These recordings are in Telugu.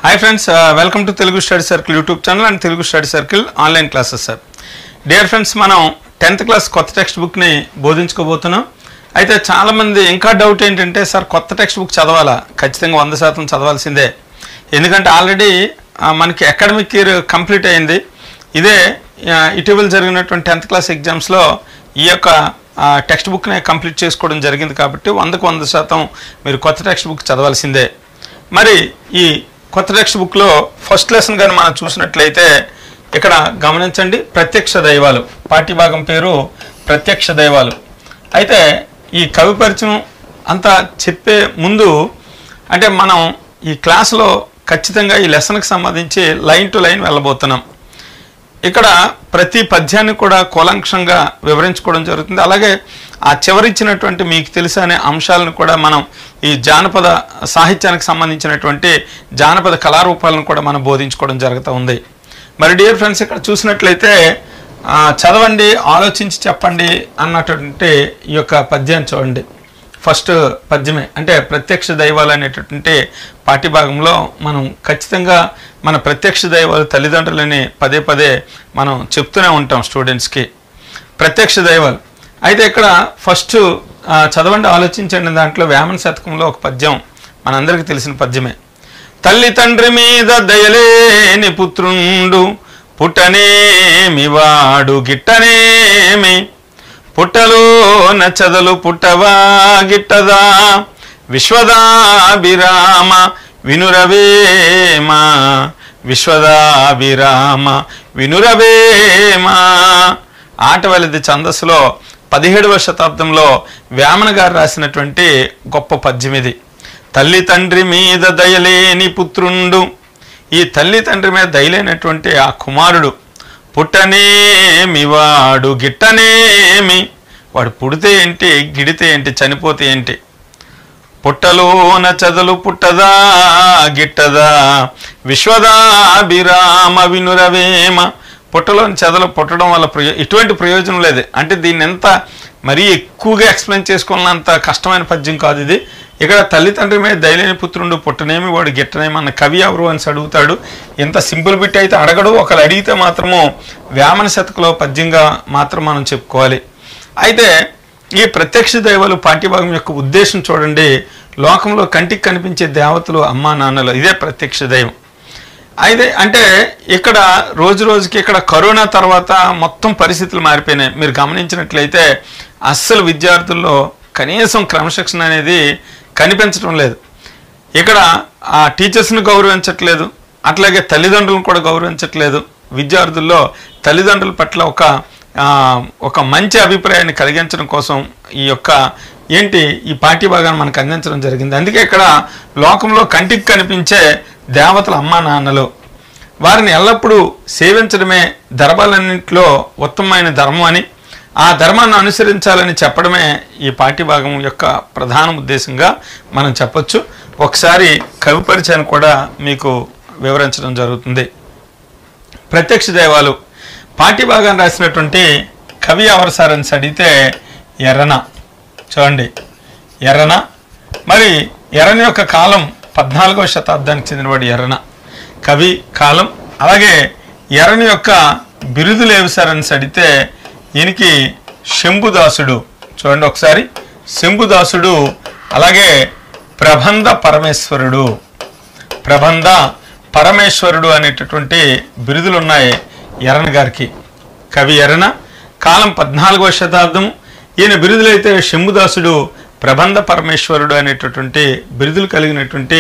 Hi friends, welcome to Telugu Study Circle YouTube channel and Telugu Study Circle online classes sir. Dear friends, మనం 10th class కొత్త టెక్స్ట్ బుక్ ని బోధించుకోబోతున్నాం. అయితే చాలా మంది ఇంకా డౌట్ ఏంటంటే సార్ కొత్త టెక్స్ట్ బుక్ చదవాలా? ఖచ్చితంగా 100% చదవాల్సిందే. ఎందుకంటే ఆల్రెడీ మనకి అకాడమిక్ ఇయర్ కంప్లీట్ అయింది. ఇదే ఇటీవల జరిగినటువంటి 10th class ఎగ్జామ్స్ లో ఈ యొక్క టెక్స్ట్ బుక్ ని కంప్లీట్ చేసుకోవడం జరిగింది కాబట్టి 100కు 100% మీరు కొత్త టెక్స్ట్ బుక్ చదవాల్సిందే. మరి ఈ కొత్త టెక్స్ట్ బుక్ లో ఫస్ట్ లెసన్ గాని మనం చూసినట్లయితే ఇక్కడ గమనించండి, ప్రత్యక్ష దైవాలు. పాఠ్యభాగం పేరు ప్రత్యక్ష దైవాలు. అయితే ఈ కవి పరిచయం అంతా చెప్పే ముందు అంటే మనం ఈ క్లాసులో ఖచ్చితంగా ఈ లెసన్కి సంబంధించి లైన్ టు లైన్ వెళ్ళబోతున్నాం. ఇక్కడ ప్రతి పద్యాన్ని కూడా కూలంకషంగా వివరించుకోవడం జరుగుతుంది. అలాగే ఆ చివరిచ్చినటువంటి మీకు తెలుసు అనే అంశాలను కూడా మనం ఈ జానపద సాహిత్యానికి సంబంధించినటువంటి జానపద కళారూపాలను కూడా మనం బోధించుకోవడం జరుగుతూ ఉంది. మరి డియర్ ఫ్రెండ్స్, ఇక్కడ చూసినట్లయితే చదవండి, ఆలోచించి చెప్పండి అన్నటువంటి ఈ యొక్క పద్యాన్ని చూడండి. ఫస్ట్ పద్యమే అంటే ప్రత్యక్ష దైవాలు అనేటటువంటి పాఠ్యభాగంలో మనం ఖచ్చితంగా మన ప్రత్యక్ష దైవాలు తల్లిదండ్రులని పదే పదే మనం చెప్తూనే ఉంటాం స్టూడెంట్స్కి. ప్రత్యక్ష దైవాలు అయితే ఇక్కడ ఫస్ట్ చదవండి, ఆలోచించండి. దాంట్లో వేమన శతకంలో ఒక పద్యం మనందరికీ తెలిసిన పద్యమే. తల్లి తండ్రి మీద దయలేని పుత్రుండు పుట్టనేమి వాడు గిట్టనేమి, పుట్టలో నచ్చదలు పుట్టవా గిట్టదా, విశ్వదాభిరామ వినురవేమ, విశ్వదాభిరామ వినురవేమ. ఆటవెలది ఛందస్సులో 17వ శతాబ్దంలో వేమన గారు రాసినటువంటి గొప్ప పద్యం ఇది. తల్లి తండ్రి మీద దయలేని పుత్రుండు, ఈ తల్లి తండ్రి మీద దయలేనటువంటి ఆ కుమారుడు, పుట్టనేమి వాడు గిట్టనేమి, వాడు పుడితే ఏంటి, గిడితే ఏంటి, చనిపోతే ఏంటి, పుట్టలోన చదలు పుట్టదా గిట్టదా, విశ్వదాభిరామ వినురవేమ. పుట్టలోని చెదలు పుట్టడం వల్ల ఎటువంటి ప్రయోజనం లేదు. అంటే దీన్ని ఎంత మరీ ఎక్కువగా ఎక్స్ప్లెయిన్ చేసుకోవాలన్నంత కష్టమైన పద్యం కాదు ఇది. ఇక్కడ తల్లిదండ్రి మీద దయలేని పుత్రుండు పుట్టనేమి వాడు గిట్టనేమి అన్న కవి ఎవరు అని అడుగుతాడు. ఎంత సింపుల్ బిట్ అయితే అడగడు, ఒకరు అడిగితే మాత్రము వేమన శతకలో పద్యంగా మాత్రం మనం చెప్పుకోవాలి. అయితే ఈ ప్రత్యక్ష దైవాలు పాఠ్యభాగం యొక్క ఉద్దేశం చూడండి. లోకంలో కంటికి కనిపించే దేవతలు అమ్మా నాన్నలు, ఇదే ప్రత్యక్ష దైవం. అయితే అంటే ఇక్కడ రోజు రోజుకి ఇక్కడ కరోనా తర్వాత మొత్తం పరిస్థితులు మారిపోయినాయి. మీరు గమనించినట్లయితే అస్సలు విద్యార్థుల్లో కనీసం క్రమశిక్షణ అనేది కనిపించడం లేదు. ఇక్కడ ఆ టీచర్స్ని గౌరవించట్లేదు, అట్లాగే తల్లిదండ్రులను కూడా గౌరవించట్లేదు. విద్యార్థుల్లో తల్లిదండ్రుల పట్ల ఒక మంచి అభిప్రాయాన్ని కలిగించడం కోసం ఈ యొక్క ఈ పాఠ్యభాగాన్ని మనకు అందించడం జరిగింది. అందుకే ఇక్కడ లోకంలో కంటికి కనిపించే దేవతల అమ్మా నాన్నలు, వారిని ఎల్లప్పుడూ సేవించడమే ధర్మాలన్నింటిలో ఉత్తమమైన ధర్మం అని, ఆ ధర్మాన్ని అనుసరించాలని చెప్పడమే ఈ పాఠ్యభాగం యొక్క ప్రధాన ఉద్దేశంగా మనం చెప్పొచ్చు. ఒకసారి కవి పరిచయాన్ని కూడా మీకు వివరించడం జరుగుతుంది. ప్రత్యక్ష దైవాలు పాఠ్యభాగాన్ని రాసినటువంటి కవి ఎవరు సార్ అని అడిగితే ఎర్రన. చూడండి, ఎర్రన. మరి ఎర్రన యొక్క కాలం 14వ శతాబ్దానికి చెందినవాడు ఎర్రన కవి కాలం. అలాగే ఎర్రన యొక్క బిరుదులు ఏవి సార్ అని అడిగితే ఈయనకి శంభుదాసుడు. చూడండి ఒకసారి, శంభుదాసుడు. అలాగే ప్రబంధ పరమేశ్వరుడు, ప్రబంధ పరమేశ్వరుడు అనేటటువంటి బిరుదులు ఉన్నాయి ఎర్రన గారికి. కవి ఎర్రన, కాలం 14వ శతాబ్దం. ఈయన బిరుదులైతే శంభుదాసుడు, ప్రబంధ పరమేశ్వరుడు అనేటటువంటి బిరుదులు కలిగినటువంటి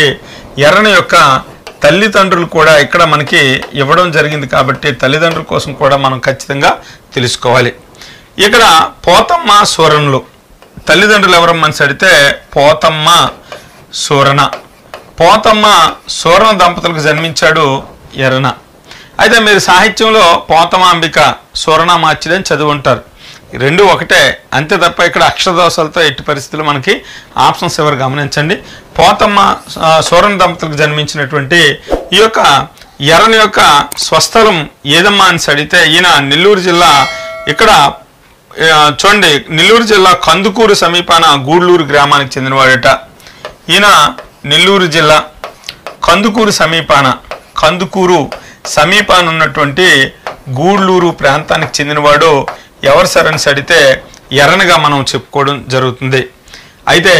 ఎర్రన యొక్క తల్లిదండ్రులు కూడా ఇక్కడ మనకి ఇవ్వడం జరిగింది. కాబట్టి తల్లిదండ్రుల కోసం కూడా మనం ఖచ్చితంగా తెలుసుకోవాలి. ఇక్కడ పోతమ్మ సూరణులు తల్లిదండ్రులు ఎవరమ్మని అడిగితే పోతమ్మ సూరణ. పోతమ్మ సూరణ దంపతులకు జన్మించాడు ఎర్రన. అయితే మీరు సాహిత్యంలో పోతమాంబిక సూరణమాచిడని చదివి ఉంటారు. రెండు ఒకటే, అంతే తప్ప ఇక్కడ అక్షరదోషాలతో ఎట్టి పరిస్థితులు మనకి ఆప్షన్స్ ఎవరు గమనించండి. పోతమ్మ సూరణ దంపతులకు జన్మించినటువంటి ఈ యొక్క ఎర్రన యొక్క స్వస్థలం ఏదమ్మా అని అడిగితే ఈయన నెల్లూరు జిల్లా, ఇక్కడ చూడండి నెల్లూరు జిల్లా కందుకూరు సమీపాన గూడూరు గ్రామానికి చెందినవాడట. ఈయన నెల్లూరు జిల్లా కందుకూరు సమీపాన ఉన్నటువంటి గూళ్ళూరు ప్రాంతానికి చెందినవాడు ఎవరు సార్ అని అడిగితే ఎర్రనగా మనం చెప్పుకోవడం జరుగుతుంది. అయితే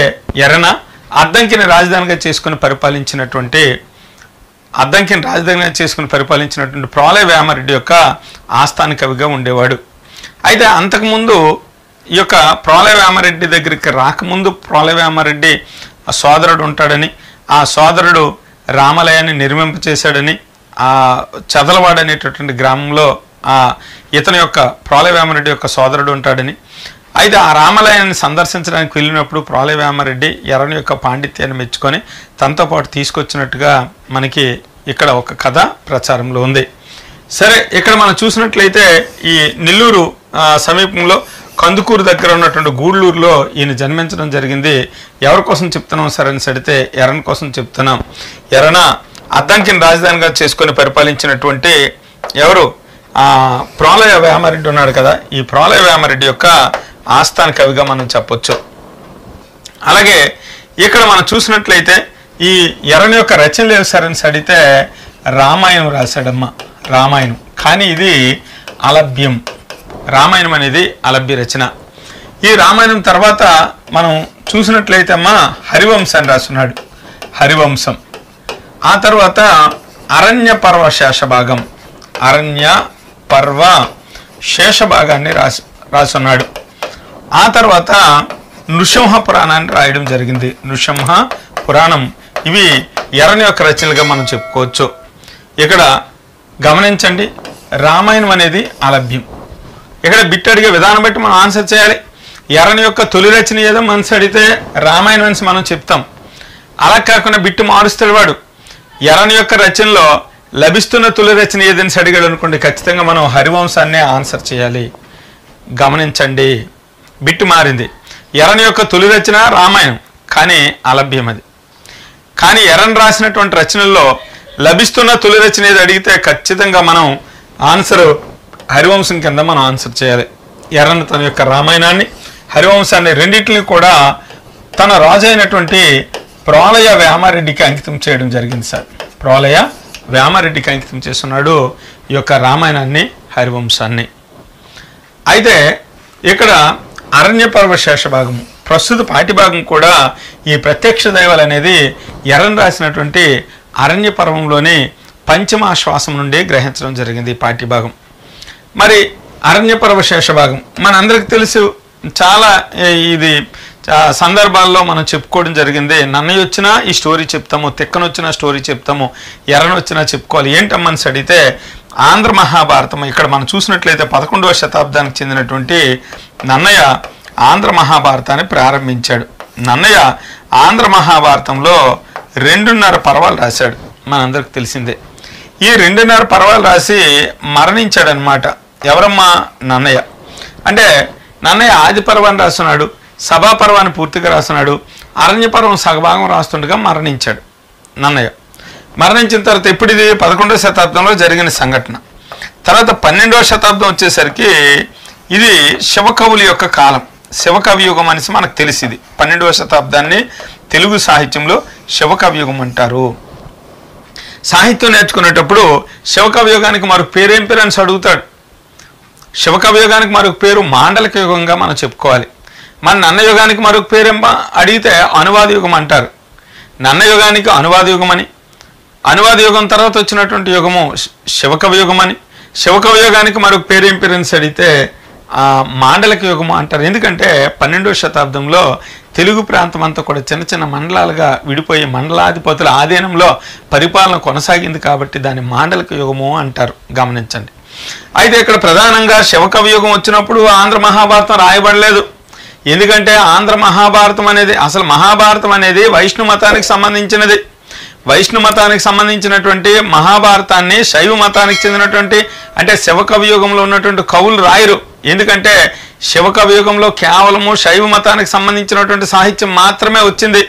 ఎర్రన అద్దంకిని రాజధానిగా చేసుకుని పరిపాలించినటువంటి ప్రోలయ వేమరెడ్డి యొక్క ఆస్థాన కవిగా ఉండేవాడు. అయితే అంతకుముందు ఈ యొక్క ప్రోలయ వేమరెడ్డి దగ్గరికి రాకముందు ప్రోలయ వేమరెడ్డి సోదరుడు ఉంటాడని, ఆ సోదరుడు రామాలయాన్ని నిర్మింపచేశాడని, ఆ చదలవాడ అనేటటువంటి గ్రామంలో ఇతని యొక్క ప్రోలయ వేమరెడ్డి యొక్క సోదరుడు ఉంటాడని, అయితే ఆ రామాలయాన్ని సందర్శించడానికి వెళ్ళినప్పుడు ప్రోలయ వేమరెడ్డి ఎర్రని యొక్క పాండిత్యాన్ని మెచ్చుకొని తనతో పాటు తీసుకొచ్చినట్టుగా మనకి ఇక్కడ ఒక కథ ప్రచారంలో ఉంది. సరే, ఇక్కడ మనం చూసినట్లయితే ఈ నెల్లూరు సమీపంలో కందుకూరు దగ్గర ఉన్నటువంటి గూళ్ళూరులో ఈయన జన్మించడం జరిగింది. ఎవరి కోసం చెప్తున్నాం సరే అని అడిగితే ఎర్రన కోసం చెప్తున్నాం. ఎర్రన అద్దంకిని రాజధానిగా చేసుకొని పరిపాలించినటువంటి ఎవరు ప్రోలయ వేమరెడ్డి ఉన్నాడు కదా, ఈ ప్రోలయ వేమరెడ్డి యొక్క ఆస్థాన కవిగా మనం చెప్పొచ్చు. అలాగే ఇక్కడ మనం చూసినట్లయితే ఈ ఎర్రన యొక్క రచనలు ఏవి సరే అని అడిగితే రామాయణం రాశాడమ్మ, రామాయణం. కానీ ఇది అలభ్యం, రామాయణం అనేది అలభ్య రచన. ఈ రామాయణం తర్వాత మనం చూసినట్లయితే అమ్మ హరివంశాన్ని రాస్తున్నాడు, హరివంశం. ఆ తర్వాత అరణ్య పర్వ శేషభాగం, అరణ్య పర్వ శేషభాగాన్ని రాసున్నాడు. ఆ తర్వాత నృసింహ పురాణాన్ని రాయడం జరిగింది, నృసింహ పురాణం. ఇవి ఎర్రని యొక్క రచనలుగా మనం చెప్పుకోవచ్చు. ఇక్కడ గమనించండి, రామాయణం అనేది అలభ్యం. ఇక్కడ బిట్ అడిగే విధానం బట్టి మనం ఆన్సర్ చేయాలి. ఎర్రని యొక్క తొలి రచన ఏదో మనసు అడిగితే రామాయణం అని మనం చెప్తాం. అలా కాకుండా బిట్టు మారుస్తాడు వాడు. ఎర్రని యొక్క రచనలో లభిస్తున్న తొలి రచన ఏదని అడిగాడు అనుకోండి, ఖచ్చితంగా మనం హరివంశాన్నే ఆన్సర్ చేయాలి. గమనించండి, బిట్టు మారింది. ఎర్రని యొక్క తొలి రచన రామాయణం, కానీ అలభ్యం అది. కానీ ఎర్రని రాసినటువంటి రచనల్లో లభిస్తున్న తొలి రచన ఏది అడిగితే ఖచ్చితంగా మనం ఆన్సర్ హరివంశం కింద మనం ఆన్సర్ చేయాలి. ఎర్రన తన యొక్క రామాయణాన్ని, హరివంశాన్ని రెండింటిని కూడా తన రాజు అయినటువంటి ప్రోలయ వేమరెడ్డికి అంకితం చేయడం జరిగింది సార్. ప్రోలయ వేమరెడ్డికి అంకితం చేస్తున్నాడు ఈ యొక్క రామాయణాన్ని, హరివంశాన్ని. అయితే ఇక్కడ అరణ్య పర్వ శేషభాగము, ప్రస్తుత పాఠ్యభాగం కూడా ఈ ప్రత్యక్ష దైవాలు అనేది ఎర్రన రాసినటువంటి అరణ్య పర్వంలోని పంచమాశ్వాసం నుండి గ్రహించడం జరిగింది ఈ పాఠ్యభాగం. మరి అరణ్య పర్వ శేషభాగం మనందరికి తెలుసు, చాలా ఇది సందర్భాల్లో మనం చెప్పుకోవడం జరిగింది. నన్నయ్య వచ్చినా ఈ స్టోరీ చెప్తాము, తిక్కనొచ్చినా స్టోరీ చెప్తాము, ఎర్రనొచ్చినా చెప్పుకోవాలి. ఏంటమ్మని అడిగితే ఆంధ్ర మహాభారతం. ఇక్కడ మనం చూసినట్లయితే 11వ శతాబ్దానికి చెందినటువంటి నన్నయ్య ఆంధ్ర మహాభారతాన్ని ప్రారంభించాడు. నన్నయ్య ఆంధ్ర మహాభారతంలో 2.5 పర్వాలు రాశాడు, మనందరికి తెలిసిందే. ఈ 2.5 పర్వాలు రాసి మరణించాడనమాట. ఎవరమ్మా? నన్నయ్య. అంటే నన్నయ్య ఆది పర్వాన్ని రాస్తున్నాడు, సభా పర్వాన్ని పూర్తిగా రాస్తున్నాడు, అరణ్య పర్వం సగభాగం రాస్తుండగా మరణించాడు నన్నయ్య. మరణించిన తర్వాత ఇప్పుడు ఇది 11వ శతాబ్దంలో జరిగిన సంఘటన. తర్వాత 12వ శతాబ్దం వచ్చేసరికి ఇది శివకవుల యొక్క కాలం, శివకవియుగం అనేసి మనకు తెలిసింది. 12వ శతాబ్దాన్ని తెలుగు సాహిత్యంలో శివకవియుగం అంటారు. సాహిత్యం నేర్చుకునేటప్పుడు శివకవియుగానికి మరొక పేరేం పేరు అని అడుగుతాడు. శివకవియుగానికి మరొక పేరు మాండలిక యుగంగా మనం చెప్పుకోవాలి. మన నన్నయుగానికి మరొక పేరేంబా అడిగితే అనువాద యుగం అంటారు. నన్నయుగానికి అనువాద యుగం అని, అనువాద యుగం తర్వాత వచ్చినటువంటి యుగము శివకవియుగం అని, శివకవియుగానికి మరొక పేరేం పేరు అని అడిగితే మాండలిక యుగము అంటారు. ఎందుకంటే 12వ శతాబ్దంలో తెలుగు ప్రాంతం అంతా కూడా చిన్న చిన్న మండలాలుగా విడిపోయి మండలాధిపతుల ఆధీనంలో పరిపాలన కొనసాగింది కాబట్టి దాన్ని మాండలిక యుగము అంటారు. గమనించండి. అయితే ఇక్కడ ప్రధానంగా శివకవియుగం వచ్చినప్పుడు ఆంధ్ర మహాభారతం రాయబడలేదు. ఎందుకంటే ఆంధ్ర మహాభారతం అనేది, అసలు మహాభారతం అనేది వైష్ణవ మతానికి సంబంధించినది. వైష్ణవ మతానికి సంబంధించినటువంటి మహాభారతాన్ని శైవ మతానికి చెందినటువంటి అంటే శివకవియుగంలో ఉన్నటువంటి కవులు రాయరు. ఎందుకంటే శివకవియుగంలో కేవలము శైవ మతానికి సంబంధించినటువంటి సాహిత్యం మాత్రమే వచ్చింది.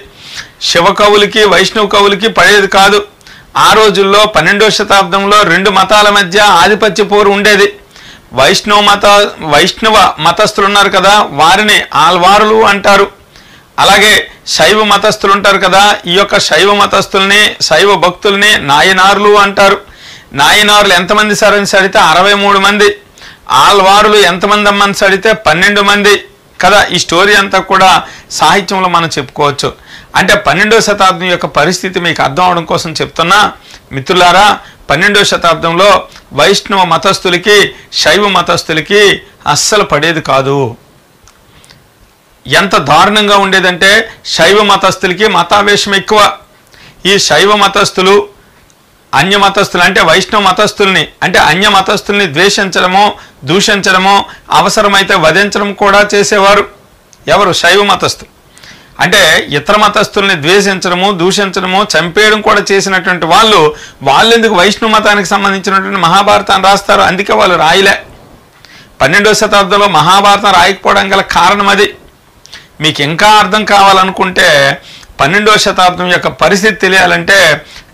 శివకవులకి వైష్ణవ కవులకి పడేది కాదు. ఆ రోజుల్లో 12వ శతాబ్దంలో 2 మతాల మధ్య ఆధిపత్య పోరు ఉండేది. వైష్ణవ మతస్థులు ఉన్నారు కదా, వారిని ఆల్వారులు అంటారు. అలాగే శైవ మతస్థులు ఉంటారు కదా, ఈ యొక్క శైవ మతస్థుల్ని శైవ భక్తుల్ని నాయనార్లు అంటారు. నాయనార్లు ఎంతమంది సార్ అని అడిగితే 63 మంది. ఆల్వారులు ఎంతమంది అమ్మని అడిగితే 12 మంది కదా. ఈ స్టోరీ అంతా కూడా సాహిత్యంలో మనం చెప్పుకోవచ్చు. అంటే 12వ శతాబ్దం యొక్క పరిస్థితి మీకు అర్థం అవడం కోసం చెప్తున్నా మిత్రులారా. 12వ శతాబ్దంలో వైష్ణవ మతస్థులకి శైవ మతస్థులకి అస్సలు పడేది కాదు. ఎంత దారుణంగా ఉండేదంటే శైవ మతస్థులకి మతావేశం ఎక్కువ. ఈ శైవ మతస్థులు అన్య మతస్థులు అంటే వైష్ణవ మతస్థుల్ని అంటే అన్య మతస్థుల్ని ద్వేషించడమో దూషించడమో అవసరమైతే వధించడం కూడా చేసేవారు. ఎవరు? శైవ మతస్థులు. అంటే ఇతర మతస్థుల్ని ద్వేషించడము దూషించడము చంపేయడం కూడా చేసినటువంటి వాళ్ళు ఎందుకు వైష్ణవ మతానికి సంబంధించినటువంటి మహాభారతాన్ని రాస్తారు? అందుకే వాళ్ళు రాయలే. 12వ శతాబ్దంలో మహాభారతం రాయకపోవడం గల కారణం అది. మీకు ఇంకా అర్థం కావాలనుకుంటే 12వ శతాబ్దం యొక్క పరిస్థితి తెలియాలంటే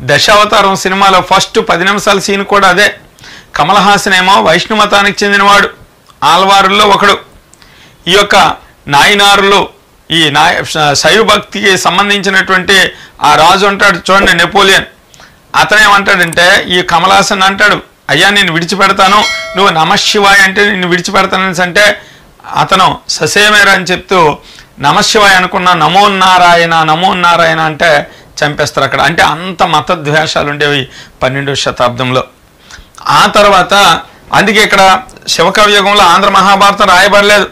దశావతారం సినిమాలో ఫస్ట్ 10 నిమిషాల సీన్ కూడా అదే. కమల్ హాసన్ ఏమో వైష్ణవ మతానికి చెందినవాడు, ఆల్వారుల్లో ఒకడు. ఈ యొక్క నాయనారులు ఈ శైవ భక్తికి సంబంధించినటువంటి ఆ రాజు అంటాడు చూడండి, నెపోలియన్. అతనేమంటాడంటే ఈ కమల్ హాసన్ అంటాడు, అయ్యా నేను విడిచిపెడతాను, నువ్వు నమశివాయ అంటే నిన్ను విడిచిపెడతానని అంటే అతను ససేమేర అని చెప్తూ నమశివాయ అనుకున్న నమో నారాయణ అంటే చంపేస్తారు అక్కడ. అంటే అంత మత ద్వేషాలు ఉండేవి 12వ శతాబ్దంలో. ఆ తర్వాత అందుకే ఇక్కడ శివకవియుగంలో ఆంధ్ర మహాభారతం రాయబడలేదు.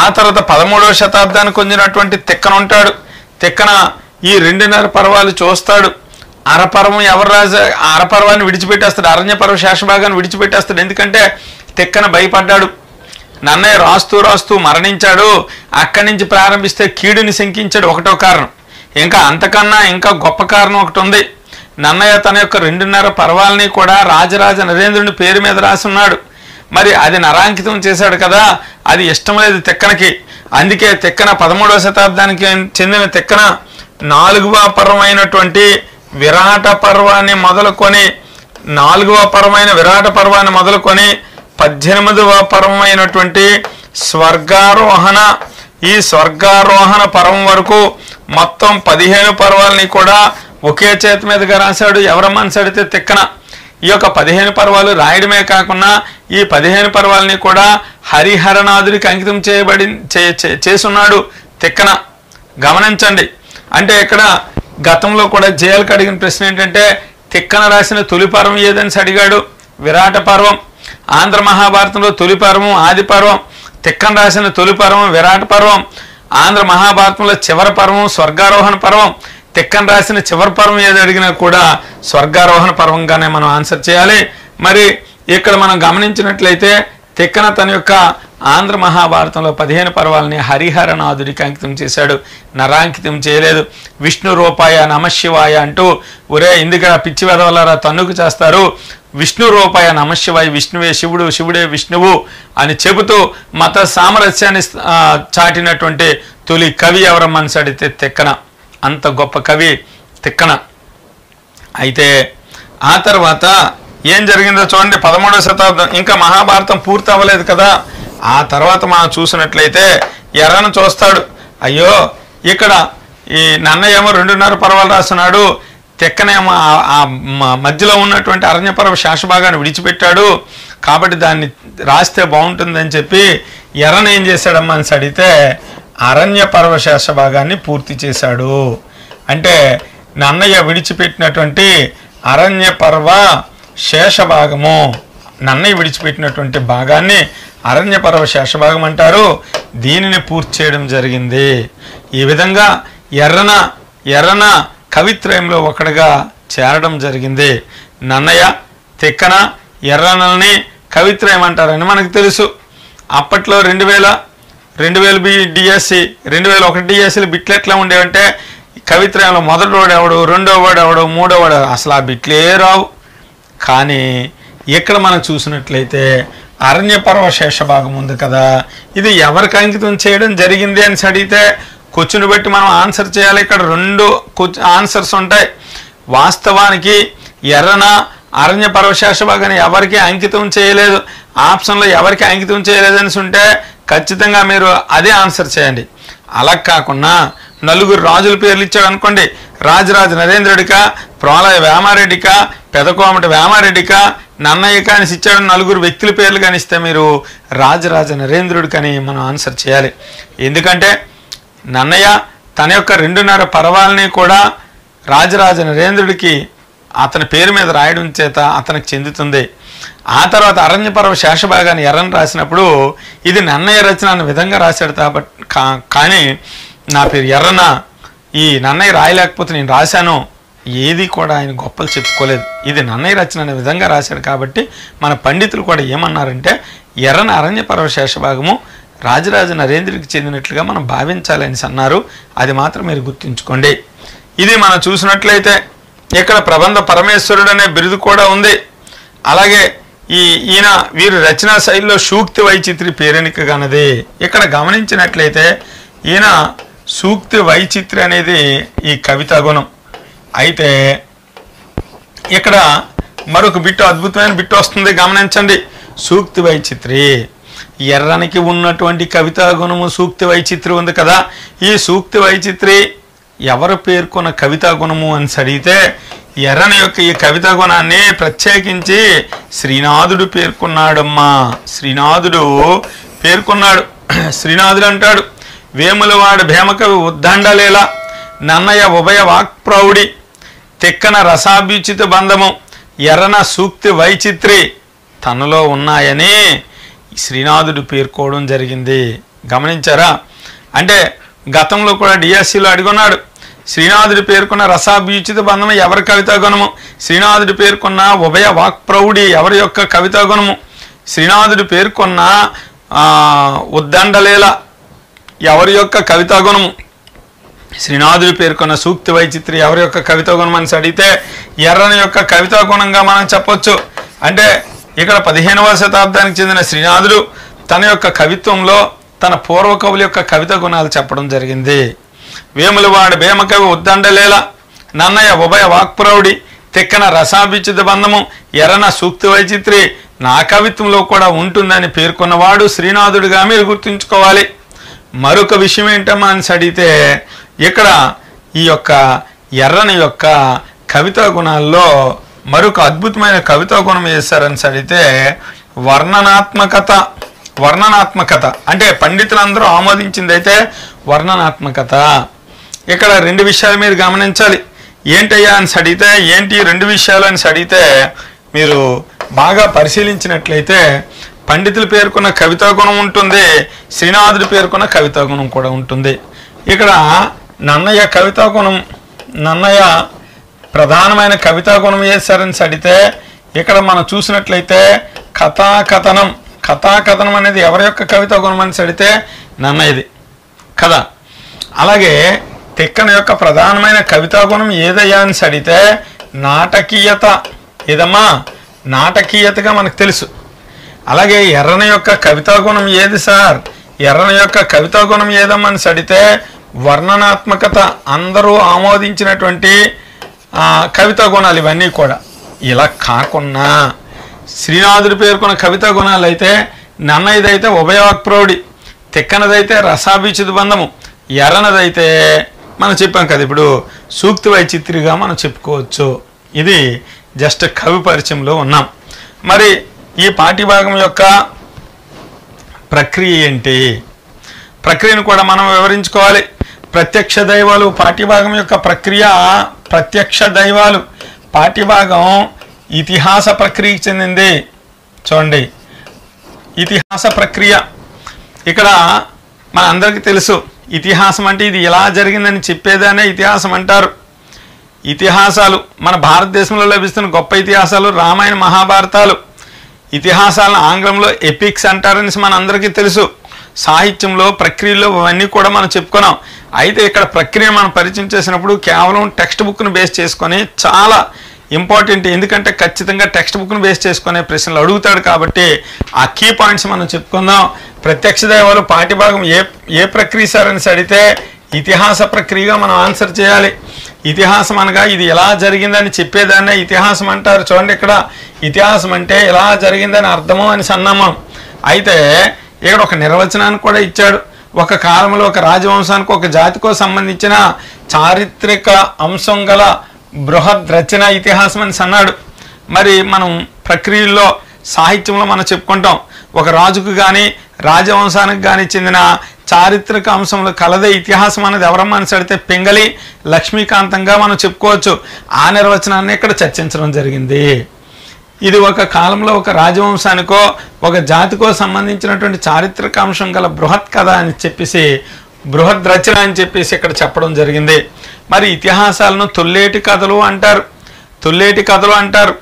ఆ తర్వాత 13వ శతాబ్దానికి చెందినటువంటి తిక్కన ఉంటాడు. తిక్కన ఈ 2.5 పర్వాలు చూస్తాడు. అరపర్వం ఎవరు రాజు? అరపర్వాన్ని విడిచిపెట్టేస్తాడు, అరణ్య పర్వ శేషభాగాన్ని విడిచిపెట్టేస్తాడు. ఎందుకంటే తిక్కన భయపడ్డాడు. నన్నయ్య రాస్తూ మరణించాడు. అక్కడి నుంచి ప్రారంభిస్తే కీడుని శంకించాడు, ఒకటో కారణం. అంతకన్నా ఇంకా గొప్ప కారణం ఒకటి ఉంది. నన్నయ్య తన యొక్క 2.5 పర్వాలని కూడా రాజరాజ నరేంద్రుని పేరు మీద రాసున్నాడు. మరి అది నరాంకితం చేశాడు కదా, అది ఇష్టం లేదు తిక్కనకి. అందుకే తిక్కన 13వ శతాబ్దానికి చెందిన తిక్కన 4వ పర్వమైనటువంటి విరాట పర్వాన్ని మొదలుకొని 18వ పర్వమైనటువంటి స్వర్గారోహణ, ఈ స్వర్గారోహణ పర్వం వరకు మొత్తం 15 పర్వాలని కూడా ఒకే చేతి మీదుగా రాశాడు. ఎవరమ్మని అడిగితే తిక్కన. ఈ యొక్క 15 పర్వాలు రాయడమే కాకుండా ఈ 15 పర్వాలని కూడా హరిహరనాథుడికి అంకితం చేసున్నాడు తిక్కన. గమనించండి. అంటే ఇక్కడ గతంలో కూడా జేఎల్కి అడిగిన ప్రశ్న ఏంటంటే తిక్కన రాసిన తొలి పర్వం ఏదని అడిగాడు. విరాట పర్వం. ఆంధ్ర మహాభారతంలో తొలి పర్వం ఆది పర్వం. తిక్కన రాసిన తొలి పర్వం విరాట పర్వం. ఆంధ్ర మహాభారతంలో చివరి పర్వం స్వర్గారోహణ పర్వం. తిక్కన రాసిన చివరి పర్వం ఏది అడిగినా కూడా స్వర్గారోహణ పర్వంగానే మనం ఆన్సర్ చేయాలి. మరి ఇక్కడ మనం గమనించినట్లయితే తిక్కన తన యొక్క ఆంధ్ర మహాభారతంలో 15 పర్వాలని హరిహరనాథుడికి అంకితం చేశాడు, నరాంకితం చేయలేదు. విష్ణు రూపాయ నమశివాయ అంటూ ఒరే ఇందుక పిచ్చి వెదవలారా తన్నుకు చేస్తారు. విష్ణు రూపాయ నమశివాయ, విష్ణువే శివుడు, శివుడే విష్ణువు అని చెబుతూ మత సామరస్యాన్ని చాటినటువంటి తొలి కవి ఎవరమ్మని అడిగితే తిక్కన. అంత గొప్ప కవి తిక్కన. అయితే ఆ తర్వాత ఏం జరిగిందో చూడండి. 13వ శతాబ్దం ఇంకా మహాభారతం పూర్తి అవ్వలేదు కదా. ఆ తర్వాత మనం చూసినట్లయితే ఎర్రను చూస్తాడు. అయ్యో ఇక్కడ ఈ నన్నయ్య ఏమో 2.5 పర్వాలు రాస్తున్నాడు, తిక్కనేమో ఆ మధ్యలో ఉన్నటువంటి అరణ్య పర్వ శేషభాగాన్ని విడిచిపెట్టాడు, కాబట్టి దాన్ని రాస్తే బాగుంటుందని చెప్పి ఎర్రను ఏం చేశాడమ్మా అని అడిగితే అరణ్య పర్వ శేషభాగాన్ని పూర్తి చేశాడు. అంటే నన్నయ్య విడిచిపెట్టినటువంటి అరణ్య పర్వ శేషభాగము, నన్నయ్య విడిచిపెట్టినటువంటి భాగాన్ని అరణ్య పర్వ శేషభాగం అంటారు. దీనిని పూర్తి చేయడం జరిగింది. ఈ విధంగా ఎర్రన కవిత్రయంలో ఒకటిగా చేరడం జరిగింది. నన్నయ్య తిక్కన ఎర్రనల్ని కవిత్రయం అంటారని మనకు తెలుసు. అప్పట్లో 2000 డిఎస్సి 2001 డిఎస్సీలు బిట్లు ఎట్లా ఉండేవంటే కవిత్రయంలో మొదటి వాడు ఎవడు, రెండో వాడు ఎవడు, మూడో వాడు, అసలు ఆ బిట్లే రావు. కానీ ఇక్కడ మనం చూసినట్లయితే అరణ్య పర్వ శేషభాగం ఉంది కదా, ఇది ఎవరికి అంకితం చేయడం జరిగింది అని అడిగితే క్వశ్చన్ బట్టి మనం ఆన్సర్ చేయాలి. ఇక్కడ 2 ఆన్సర్స్ ఉంటాయి. వాస్తవానికి ఎర్రన అరణ్య పర్వ శేషభాగాన్ని ఎవరికి అంకితం చేయలేదు, ఆప్షన్లో ఎవరికి అంకితం చేయలేదని ఉంటే ఖచ్చితంగా మీరు అదే ఆన్సర్ చేయండి. అలా కాకుండా నలుగురు రాజుల పేర్లు ఇచ్చాడు అనుకోండి, రాజరాజ నరేంద్రుడిక, ప్రోలయ వేమారెడ్డిక, పెదకోమటి వేమారెడ్డిక, నన్నయ్యక అని ఇచ్చాడు. నలుగురు వ్యక్తుల పేర్లు కానీ ఇస్తే మీరు రాజరాజ నరేంద్రుడికని మనం ఆన్సర్ చేయాలి. ఎందుకంటే నన్నయ్య తన యొక్క 2.5 పర్వాలని కూడా రాజరాజ నరేంద్రుడికి అతని పేరు మీద రాయడం చేత అతనికి చెందుతుంది. ఆ తర్వాత అరణ్యపర్వ శేషభాగాన్ని ఎర్రని రాసినప్పుడు ఇది నన్నయ్య రచన అనే విధంగా రాశాడు కాబట్టి కానీ నా పేరు ఎర్రన, ఈ నన్నయ్య రాయలేకపోతే నేను రాశాను, ఏది కూడా ఆయన గొప్పలు చెప్పుకోలేదు. ఇది నన్నయ్య రచన అనే విధంగా రాశాడు కాబట్టి మన పండితులు కూడా ఏమన్నారంటే ఎర్రన అరణ్యపర్వ శేషభాగము రాజరాజ నరేంద్రుడికి చెందినట్లుగా మనం భావించాలి అని అన్నారు. అది మాత్రం మీరు గుర్తుంచుకోండి. ఇది మనం చూసినట్లయితే ఇక్కడ ప్రబంధ పరమేశ్వరుడు అనే బిరుదు కూడా ఉంది. అలాగే ఈయన వీరి రచనా శైలిలో సూక్తి వైచిత్రి పేరెనికగానది. ఇక్కడ గమనించినట్లయితే ఈయన సూక్తి వైచిత్రి అనేది ఈ కవితా గుణం. అయితే ఇక్కడ మరొక బిట్టు, అద్భుతమైన బిట్టు వస్తుంది, గమనించండి. సూక్తి వైచిత్రి, ఎర్రనికి ఉన్నటువంటి కవితా గుణము సూక్తి వైచిత్రి ఉంది కదా. ఈ సూక్తి వైచిత్రి ఎవరు పేర్కొన్న కవితా గుణము అని అడిగితే ఎర్రని యొక్క ఈ కవితా గుణాన్ని ప్రత్యేకించి శ్రీనాథుడు పేర్కొన్నాడమ్మా. శ్రీనాథుడు పేర్కొన్నాడు. శ్రీనాథుడు అంటాడు, వేములవాడు భేమకవి ఉద్దండలేల నన్నయ్య ఉభయ వాక్ప్రౌఢి తెక్కన రసాభ్యుచిత బంధము ఎర్రన సూక్తి వైచిత్రి తనలో ఉన్నాయని శ్రీనాథుడు పేర్కోవడం జరిగింది. గమనించారా? అంటే గతంలో కూడా డిఎస్సిలో అడుగున్నాడు, శ్రీనాథుడు పేర్కొన్న రసాభ్యుచిత బంధము ఎవరి కవితా గుణము, శ్రీనాథుడు పేర్కొన్న ఉభయ వాక్ప్రౌఢి ఎవరి యొక్క కవితా గుణము, శ్రీనాథుడు పేర్కొన్న ఉద్దండలేల ఎవరి యొక్క కవితా గుణము, శ్రీనాథుడు పేర్కొన్న సూక్తి వైచిత్రి ఎవరి యొక్క కవితా గుణం అని అడిగితే ఎర్రని యొక్క కవితా గుణంగా మనం చెప్పొచ్చు. అంటే ఇక్కడ 15వ శతాబ్దానికి చెందిన శ్రీనాథుడు తన యొక్క కవిత్వంలో తన పూర్వ కవుల యొక్క కవితా గుణాలు చెప్పడం జరిగింది. వేములవాడు భేమకవి ఉద్దండలేల నన్నయ్య ఉభయ వాక్ప్రౌఢి తెక్కన రసాభిచిత బంధము ఎర్రన సూక్తి వైచిత్రి నా కవిత్వంలో కూడా ఉంటుందని పేర్కొన్నవాడు శ్రీనాథుడిగా మీరు గుర్తుంచుకోవాలి. మరొక విషయం ఏంటమ్మా అని అడిగితే ఇక్కడ ఈ యొక్క ఎర్రని యొక్క కవితా గుణాల్లో మరొక అద్భుతమైన కవితా గుణం చేశారని అడిగితే వర్ణనాత్మకత. వర్ణనాత్మకత అంటే పండితులందరూ ఆమోదించింది అయితే వర్ణనాత్మకత. ఇక్కడ 2 విషయాలు మీరు గమనించాలి. ఏంటయ్యా అని అడిగితే ఏంటి 2 విషయాలు అని అడిగితే మీరు బాగా పరిశీలించినట్లయితే పండితులు పేర్కొన్న కవితా గుణం ఉంటుంది, శ్రీనాథుడు పేర్కొన్న కవితా గుణం కూడా ఉంటుంది. ఇక్కడ నన్నయ్య కవితా గుణం, నన్నయ్య ప్రధానమైన కవితా గుణం చేశారని అడిగితే ఇక్కడ మనం చూసినట్లయితే కథాకథనం. కథాకథనం అనేది ఎవరి యొక్క కవితా గుణం అని అడిగితే నన్నయ్యది కదా. అలాగే తిక్కన యొక్క ప్రధానమైన కవితా గుణం ఏదయ్యా అని అడిగితే నాటకీయత. ఏదమ్మా? నాటకీయతగా మనకు తెలుసు. అలాగే ఎర్రన యొక్క కవితా గుణం ఏది సార్? ఎర్రన యొక్క కవితా గుణం ఏదమ్మా అని అడిగితే వర్ణనాత్మకత. అందరూ ఆమోదించినటువంటి కవితా గుణాలు ఇవన్నీ కూడా. ఇలా కాకుండా శ్రీనాథుడి పేర్కొన్న కవితా గుణాలు అయితే నన్నయ్యదైతే ఉభయవాక్ప్రౌఢి, తిక్కనదైతే రసాభిచిత బంధము, ఎర్రనదైతే మనం చెప్పాం కదా ఇప్పుడు సూక్తి వైచిత్రిగా మనం చెప్పుకోవచ్చు. ఇది జస్ట్ కవి పరిచయంలో ఉన్నాం. మరి ఈ పాఠ్యభాగం యొక్క ప్రక్రియ ఏంటి? ప్రక్రియను కూడా మనం వివరించుకోవాలి. ప్రత్యక్ష దైవాలు పాఠ్యభాగం యొక్క ప్రక్రియ. ప్రత్యక్ష దైవాలు పాఠ్యభాగం ఇతిహాస ప్రక్రియకి చెందింది. చూడండి, ఇతిహాస ప్రక్రియ. ఇక్కడ మన అందరికీ తెలుసు ఇతిహాసం అంటే ఇది ఎలా జరిగిందని చెప్పేదానే ఇతిహాసం అంటారు. ఇతిహాసాలు మన భారతదేశంలో లభిస్తున్న గొప్ప ఇతిహాసాలు రామాయణ మహాభారతాలు. ఇతిహాసాలను ఆంగ్లంలో ఎపిక్స్ అంటారని మన అందరికీ తెలుసు. సాహిత్యంలో ప్రక్రియలో ఇవన్నీ కూడా మనం చెప్పుకున్నాం. అయితే ఇక్కడ ప్రక్రియ మనం పరిచయం చేసినప్పుడు కేవలం టెక్స్ట్ బుక్ను బేస్ చేసుకొని చాలా ఇంపార్టెంట్. ఎందుకంటే ఖచ్చితంగా టెక్స్ట్ బుక్ను బేస్ చేసుకునే ప్రశ్నలు అడుగుతాడు కాబట్టి ఆ కీ పాయింట్స్ మనం చెప్పుకుందాం. ప్రత్యక్ష దైవాలు పాఠ్యభాగం ఏ ప్రక్రియ సార్ అని అడిగితే ఇతిహాస ప్రక్రియగా మనం ఆన్సర్ చేయాలి. ఇతిహాసం అనగా ఇది ఎలా జరిగిందని చెప్పేదాన్నే ఇతిహాసం అంటారు. చూడండి, ఇక్కడ ఇతిహాసం అంటే ఎలా జరిగిందని అర్థము అని అన్నాము. అయితే ఇక్కడ ఒక నిర్వచనాన్ని కూడా ఇచ్చాడు. ఒక కాలంలో ఒక రాజవంశానికి ఒక జాతికో సంబంధించిన చారిత్రక అంశం గల బృహద్ రచన ఇతిహాసం అని అన్నాడు. మరి మనం ప్రక్రియల్లో సాహిత్యంలో మనం చెప్పుకుంటాం, ఒక రాజుకు కానీ రాజవంశానికి కానీ చెందిన చారిత్రక అంశంలో కలదే ఇతిహాసం అనేది ఎవరమ్మా అని అడిగితే పింగళి లక్ష్మీకాంతంగా మనం చెప్పుకోవచ్చు. ఆ నిర్వచనాన్ని ఇక్కడ చర్చించడం జరిగింది. ఇది ఒక కాలంలో ఒక రాజవంశానికో ఒక జాతికో సంబంధించినటువంటి చారిత్రక అంశం గల బృహత్ కథ అని చెప్పేసి బృహద్ రచన అని చెప్పేసి ఇక్కడ చెప్పడం జరిగింది. మరి ఇతిహాసాలను తొల్లేటి కథలు అంటారు. తొల్లేటి కథలు అంటారు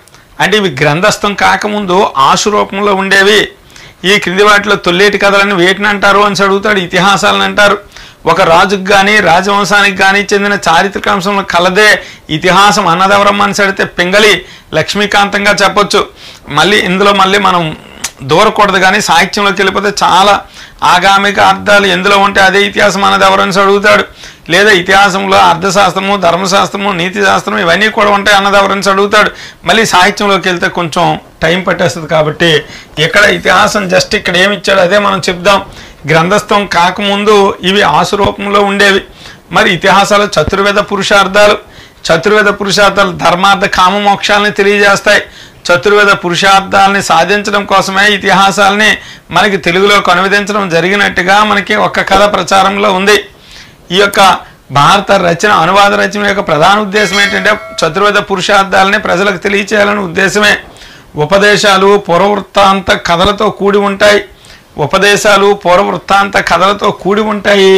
అంటే ఇవి గ్రంథస్థం కాకముందు ఆశు రూపంలో ఉండేవి. ఈ క్రింది వాటిలో తొల్లేటి కథలను వేటిని అంటారు అని అడుగుతాడు. ఇతిహాసాలను అంటారు. ఒక రాజుకు కానీ రాజవంశానికి కానీ చెందిన చారిత్రక అంశంలో కలదే ఇతిహాసం అన్నదెవరమ్మ అని అడిగితే పింగళి లక్ష్మీకాంతంగా చెప్పొచ్చు. ఇందులో మనం దూరకూడదు, కానీ సాహిత్యంలోకి వెళ్ళిపోతే చాలా ఆగామిక అర్థాలు ఎందులో ఉంటే అదే ఇతిహాసం అన్నది ఎవరని అడుగుతాడు. లేదా ఇతిహాసంలో అర్థశాస్త్రము, ధర్మశాస్త్రము, నీతి శాస్త్రం ఇవన్నీ కూడా ఉంటాయి అన్నది ఎవరని అడుగుతాడు. మళ్ళీ సాహిత్యంలోకి వెళ్తే కొంచెం టైం పట్టేస్తుంది. కాబట్టి ఇక్కడ ఇతిహాసం జస్ట్ ఇక్కడ ఏమి ఇచ్చాడు అదే మనం చెప్దాం. గ్రంథస్థం కాకముందు ఇవి ఆసు రూపంలో ఉండేవి. మరి ఇతిహాసాలు చతుర్వేద పురుషార్థాలు ధర్మార్థ కామ మోక్షాలని తెలియజేస్తాయి. చతుర్వేద పురుషార్థాలని సాధించడం కోసమే ఇతిహాసాలని మనకి తెలుగులోకి అనువదించడం జరిగినట్టుగా మనకి ఒక కథ ప్రచారంలో ఉంది. ఈ యొక్క భారత రచన అనువాద రచన యొక్క ప్రధాన ఉద్దేశం ఏంటంటే చతుర్వేద పురుషార్థాలని ప్రజలకు తెలియచేయాలనే ఉద్దేశమే. ఉపదేశాలు పూర్వవృత్తాంత కథలతో కూడి ఉంటాయి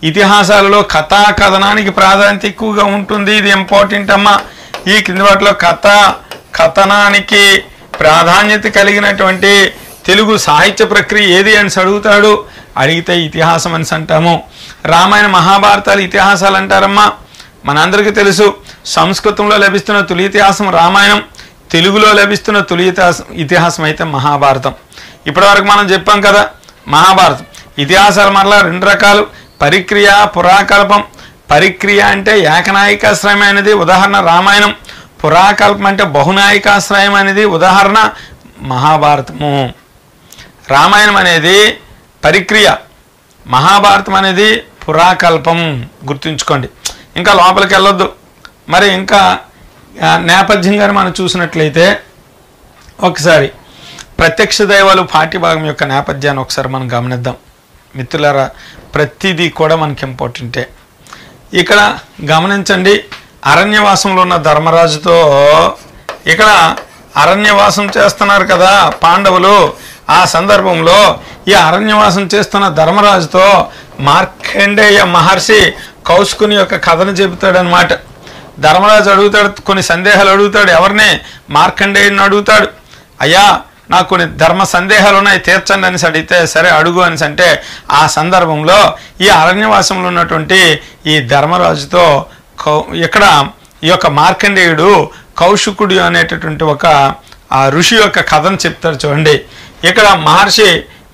ఇతిహాసాలలో కథా కథనానికి ప్రాధాన్యత ఎక్కువగా ఉంటుంది. ఇది ఇంపార్టెంట్ అమ్మా. ఈ క్రింది వాటిలో కథనానికి ప్రాధాన్యత కలిగినటువంటి తెలుగు సాహిత్య ప్రక్రియ ఏది అని అడుగుతాడు. అడిగితే ఇతిహాసం అని అంటాము. రామాయణ మహాభారతాలు ఇతిహాసాలు అంటారమ్మా. మనందరికీ తెలుసు సంస్కృతంలో లభిస్తున్న తొలి ఇతిహాసం రామాయణం, తెలుగులో లభిస్తున్న తొలి ఇతిహాసం అయితే మహాభారతం. ఇప్పటివరకు మనం చెప్పాం కదా మహాభారతం. ఇతిహాసాలు మరలా రెండు రకాలు, పరిక్రియ, పురాకల్పం. పరిక్రియ అంటే ఏకనాయికాశ్రయమైనది, ఉదాహరణ రామాయణం. పురాకల్పం అంటే బహునాయికాశ్రయమైనది, ఉదాహరణ మహాభారతము. రామాయణం అనేది పరిక్రియ, మహాభారతం అనేది పురాకల్పం. గుర్తుంచుకోండి. ఇంకా లోపలికి వెళ్ళొద్దు. మరి ఇంకా నేపథ్యంగా మనం చూసినట్లయితే ఒకసారి ప్రత్యక్ష దైవాలు పాఠ్యభాగం యొక్క నేపథ్యాన్ని ఒకసారి మనం గమనిద్దాం మిత్రులారా. ప్రతిదీ కూడా మనకి ఇంపార్టెంటే. ఇక్కడ గమనించండి, అరణ్యవాసంలో ఉన్న ధర్మరాజుతో ఇక్కడ అరణ్యవాసం చేస్తున్నారు కదా పాండవులు. ఆ సందర్భంలో ఈ అరణ్యవాసం చేస్తున్న ధర్మరాజుతో మార్కండేయ మహర్షి కౌశికుని యొక్క కథను చెబుతాడనమాట. ధర్మరాజు అడుగుతాడు, కొన్ని సందేహాలు అడుగుతాడు. ఎవరిని? మార్కండేయుని అడుగుతాడు. అయ్యా నాకు కొన్ని ధర్మ సందేహాలు ఉన్నాయి, తీర్చండి అని అడిగితే సరే అడుగు అని అంటే ఆ సందర్భంలో ఈ అరణ్యవాసంలో ఉన్నటువంటి ఈ ధర్మరాజుతో ఇక్కడ ఈ యొక్క మార్కండేయుడు కౌశికుడు అనేటటువంటి ఒక ఆ ఋషి యొక్క కథను చెప్తాడు. చూడండి, ఇక్కడ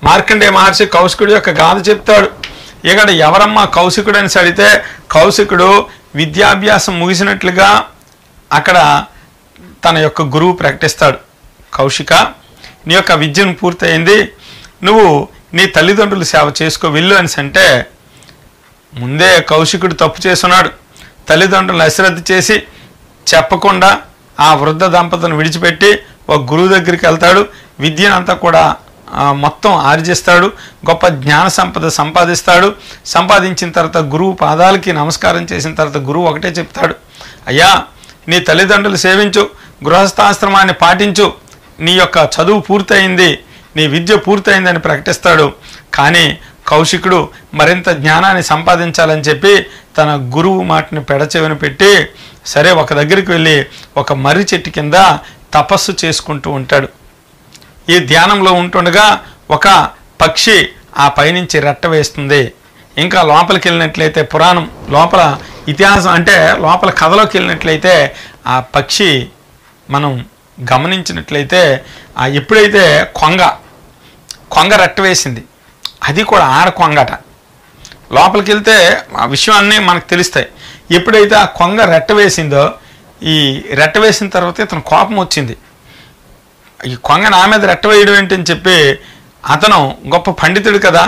మార్కండేయ మహర్షి కౌశికుడు యొక్క గాథ చెప్తాడు. ఇక్కడ ఎవరమ్మా కౌశికుడు అని అడిగితే కౌశికుడు విద్యాభ్యాసం ముగిసినట్లుగా అక్కడ తన యొక్క గురువు ప్రకటిస్తాడు. కౌశిక, నీ యొక్క విద్యను పూర్తయింది, నువ్వు నీ తల్లిదండ్రులు సేవ చేసుకో వెళ్ళు అని అంటే ముందే కౌశికుడు తప్పు చేస్తున్నాడు. తల్లిదండ్రులను అశ్రద్ధ చేసి చెప్పకుండా ఆ వృద్ధ దంపతులను విడిచిపెట్టి ఒక గురువు దగ్గరికి వెళ్తాడు. విద్యనంతా కూడా మొత్తం ఆర్జిస్తాడు. గొప్ప జ్ఞాన సంపద సంపాదిస్తాడు. సంపాదించిన తర్వాత గురువు పాదాలకి నమస్కారం చేసిన తర్వాత గురువు ఒకటే చెప్తాడు, అయ్యా నీ తల్లిదండ్రులు సేవించు, గృహస్థాశ్రమాన్ని పాటించు, నీ యొక్క చదువు పూర్తయింది, నీ విద్య పూర్తయిందని ప్రకటిస్తాడు. కానీ కౌశికుడు మరింత జ్ఞానాన్ని సంపాదించాలని చెప్పి తన గురువు మాటని పెడచెవిని పెట్టి సరే ఒక దగ్గరికి వెళ్ళి ఒక మర్రి చెట్టు కింద తపస్సు చేసుకుంటూ ఉంటాడు. ఈ ధ్యానంలో ఉంటుండగా ఒక పక్షి ఆ పైనుంచి రెట్ట వేస్తుంది. ఇంకా లోపలికి వెళ్ళినట్లయితే పురాణం లోపల ఇతిహాసం అంటే లోపల కథలోకి వెళ్ళినట్లయితే ఆ పక్షి మనం గమనించినట్లయితే ఎప్పుడైతే కొంగ రెట్ట వేసింది, అది కూడా ఆడ కొంగట. లోపలికి వెళ్తే ఆ విషయాన్ని మనకు తెలుస్తాయి. ఎప్పుడైతే ఆ కొంగ రెట్ట వేసిందో ఈ రెట్ట వేసిన తర్వాత ఇతను కోపం వచ్చింది. ఈ కొంగ నా మీద రెట్ట వేయడం ఏంటని చెప్పి అతను గొప్ప పండితుడు కదా,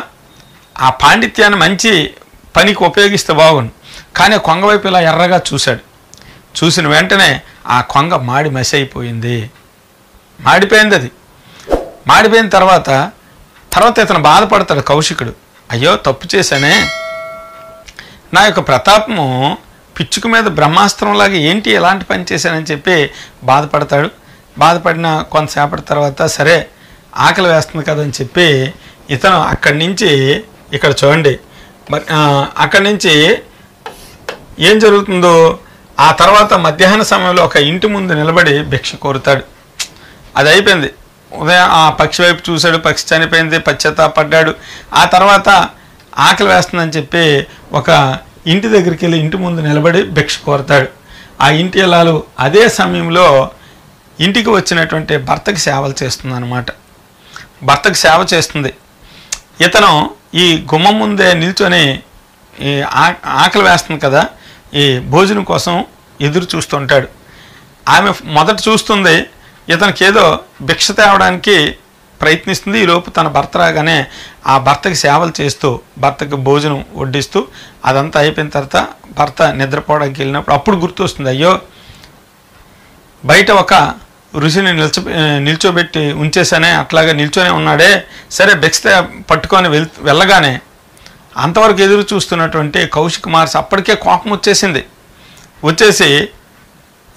ఆ పాండిత్యాన్ని మంచి పనికి ఉపయోగిస్తే బాగుండు. కానీ కొంగ వైపు ఇలా ఎర్రగా చూశాడు. చూసిన వెంటనే ఆ కొంగ మాడి మసి అయిపోయింది. మాడిపోయింది. అది మాడిపోయిన తర్వాత ఇతను బాధపడతాడు కౌశికుడు. అయ్యో తప్పు చేశానే, నా యొక్క ప్రతాపము పిచ్చుక మీద బ్రహ్మాస్త్రంలాగా ఏంటి ఎలాంటి పని చేశానని చెప్పి బాధపడతాడు. బాధపడిన కొంతసేపటి తర్వాత సరే ఆకలి వేస్తుంది కదని చెప్పి ఇతను అక్కడి నుంచి ఇక్కడ చూడండి, అక్కడి నుంచి ఏం జరుగుతుందో ఆ తర్వాత మధ్యాహ్న సమయంలో ఒక ఇంటి ముందు నిలబడి భిక్ష కోరుతాడు. అది అయిపోయింది. ఉదయం ఆ పక్షి వైపు చూశాడు, పక్షి చనిపోయింది, పశ్చాత్తాపడ్డాడు. ఆ తర్వాత ఆకలి వేస్తుందని చెప్పి ఒక ఇంటి దగ్గరికి వెళ్ళి ఇంటి ముందు నిలబడి భిక్ష కోరుతాడు. ఆ ఇంటి ఇల్లాలు అదే సమయంలో ఇంటికి వచ్చినటువంటి భర్తకి సేవలు చేస్తుంది అన్నమాట. భర్తకి సేవ చేస్తుంది. ఇతను ఈ గుమ్మం ముందే నిల్చొని ఈ ఆకలి వేస్తుంది కదా, ఈ భోజనం కోసం ఎదురు చూస్తుంటాడు. ఆమె మొదట చూస్తుంది, ఇతనికి ఏదో భిక్ష తేవడానికి ప్రయత్నిస్తుంది. ఈలోపు తన భర్త రాగానే ఆ భర్తకి సేవలు చేస్తూ భర్తకి భోజనం వడ్డిస్తూ అదంతా అయిపోయిన తర్వాత భర్త నిద్రపోవడానికి వెళ్ళినప్పుడు అప్పుడు గుర్తు వస్తుంది, అయ్యో బయట ఒక ఋషిని నిల్చోబెట్టి ఉంచేసానే, అట్లాగా నిల్చొనే ఉన్నాడే, సరే భిక్ష పట్టుకొని వెళ్ళగానే అంతవరకు ఎదురు చూస్తున్నటువంటి కౌశిక మహర్షి అప్పటికే కోపం వచ్చేసి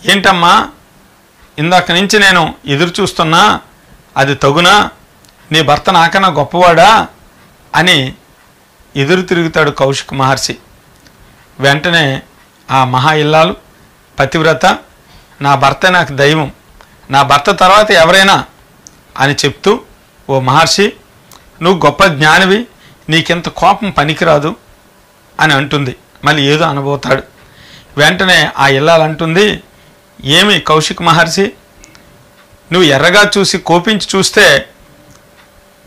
ఏంటమ్మా ఇందాక నుంచి నేను ఎదురు చూస్తున్నా, అది తగునా, నీ భర్త నాకన్నా గొప్పవాడా అని ఎదురు తిరుగుతాడు కౌశిక మహర్షి. వెంటనే ఆ మహా ఇల్లాలు పతివ్రత, నా భర్త నాకు దైవం, నా భర్త తర్వాత ఎవరైనా అని చెప్తూ, ఓ మహర్షి నువ్వు గొప్ప జ్ఞానివి, నీకింత కోపం పనికిరాదు అని అంటుంది. మళ్ళీ ఏదో అనబోతాడు. వెంటనే ఆ ఇల్లాలు అంటుంది, ఏమి కౌశిక మహర్షి నువ్వు ఎర్రగా చూసి కోపించి చూస్తే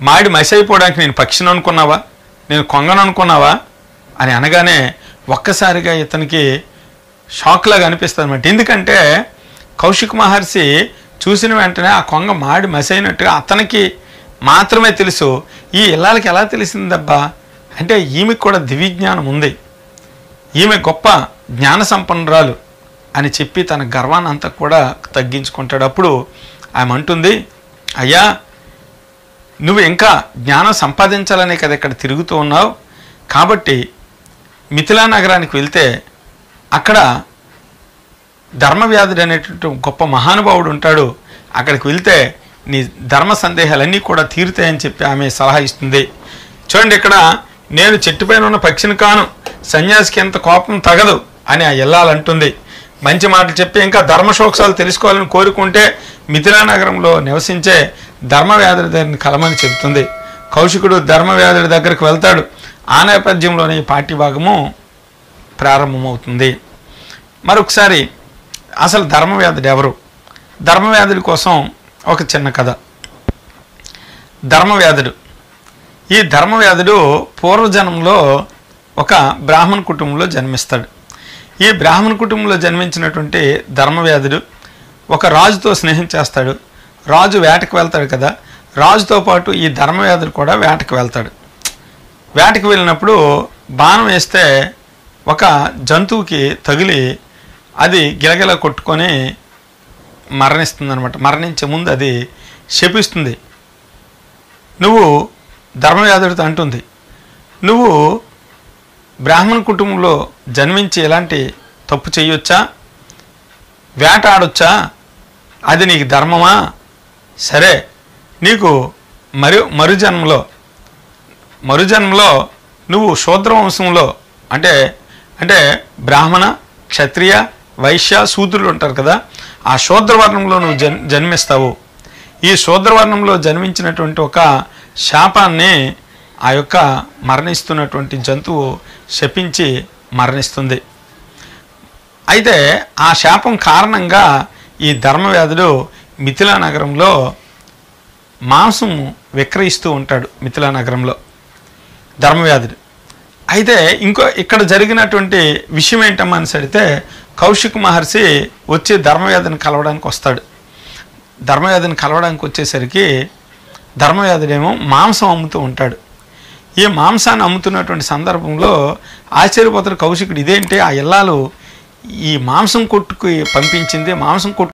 మాడి మసి అయిపోవడానికి నేను పక్షిని అనుకున్నావా, నేను కొంగను అనుకున్నావా అని అనగానే ఒక్కసారిగా ఇతనికి షాక్లాగా అనిపిస్తుంది అన్నమాట. ఎందుకంటే కౌశిక మహర్షి చూసిన వెంటనే ఆ కొంగ మాడి మసి అయినట్టుగా అతనికి మాత్రమే తెలుసు. ఈ ఇల్లాలకి ఎలా తెలిసిందబ్బా అంటే ఈమెకు కూడా దివ్యజ్ఞానం ఉంది, ఈమె గొప్ప జ్ఞాన సంపన్నురాలు అని చెప్పి తన గర్వాన్ని అంతా కూడా తగ్గించుకుంటాడు. అప్పుడు ఆమె అంటుంది, అయ్యా నువ్వు ఇంకా జ్ఞానం సంపాదించాలనే కదా ఇక్కడ తిరుగుతూ ఉన్నావు, కాబట్టి మిథిలా నగరానికి వెళ్తే అక్కడ ధర్మవ్యాధుడు అనేటువంటి గొప్ప మహానుభావుడు ఉంటాడు, అక్కడికి వెళ్తే నీ ధర్మ సందేహాలన్నీ కూడా తీరుతాయని చెప్పి ఆమె సలహా ఇస్తుంది. చూడండి, ఇక్కడ నేను చెట్టుపైన ఉన్న పక్షిని కాను, సన్యాసికి ఎంత కోపం తగదు అని ఆ ఇల్లాలంటుంది. మంచి మాటలు చెప్పి ఇంకా ధర్మశోక్షాలు తెలుసుకోవాలని కోరుకుంటే మిథిలా నగరంలో నివసించే ధర్మవ్యాధుడి దగ్గరికి కలమని చెబుతుంది. కౌశికుడు ధర్మవ్యాధుడి దగ్గరికి వెళ్తాడు. ఆ నేపథ్యంలోనే ఈ పాఠ్యభాగము ప్రారంభమవుతుంది. మరొకసారి అసలు ధర్మవ్యాధుడు ఎవరు? ధర్మవ్యాధుడి కోసం ఒక చిన్న కథ. ధర్మవ్యాధుడు, ఈ ధర్మవ్యాధుడు పూర్వజన్మలో ఒక బ్రాహ్మణ కుటుంబంలో జన్మిస్తాడు. ఈ బ్రాహ్మణ కుటుంబంలో జన్మించినటువంటి ధర్మవ్యాధుడు ఒక రాజుతో స్నేహం చేస్తాడు. రాజు వేటకు వెళ్తాడు కదా, రాజుతో పాటు ఈ ధర్మవ్యాధుడు కూడా వేటకు వెళ్తాడు. వేటకు వెళ్ళినప్పుడు బాణం వేస్తే ఒక జంతువుకి తగిలి అది గిలగిల కొట్టుకొని మరణిస్తుంది అనమాట. మరణించే ముందు అది శపిస్తుంది. నువ్వు ధర్మవ్యాధుడితో అంటుంది, నువ్వు బ్రాహ్మణ కుటుంబంలో జన్మించి ఎలాంటి తప్పు చేయొచ్చా, వేట ఆడొచ్చా, అది నీకు ధర్మమా? సరే నీకు మరుజన్మలో నువ్వు శూద్రవంశంలో అంటే బ్రాహ్మణ, క్షత్రియ, వైశ్య, శూద్రులు ఉంటారు కదా, ఆ శూద్రవర్ణంలో నువ్వు జన్మిస్తావు. ఈ శూద్రవర్ణంలో జన్మించినటువంటి ఒక శాపాన్ని ఆ యొక్క మరణిస్తున్నటువంటి జంతువు శపించి మరణిస్తుంది. అయితే ఆ శాపం కారణంగా ఈ ధర్మవ్యాధుడు మిథిలా నగరంలో మాంసం విక్రయిస్తూ ఉంటాడు. మిథిలా నగరంలో ధర్మవ్యాధుడు. అయితే ఇక్కడ జరిగినటువంటి విషయం ఏంటమ్మా అని సరితే కౌశిక మహర్షి వచ్చి ధర్మవ్యాధిని కలవడానికి వస్తాడు. ధర్మవ్యాధిని కలవడానికి వచ్చేసరికి ధర్మవ్యాధుడేమో మాంసం అమ్ముతూ ఉంటాడు. ఈ మాంసాన్ని అమ్ముతున్నటువంటి సందర్భంలో ఆశ్చర్యపోతారు కౌశికుడు. ఇదేంటి ఆ ఇల్లాలు ఈ మాంసం కొట్టుకు పంపించింది, మాంసం కొట్టు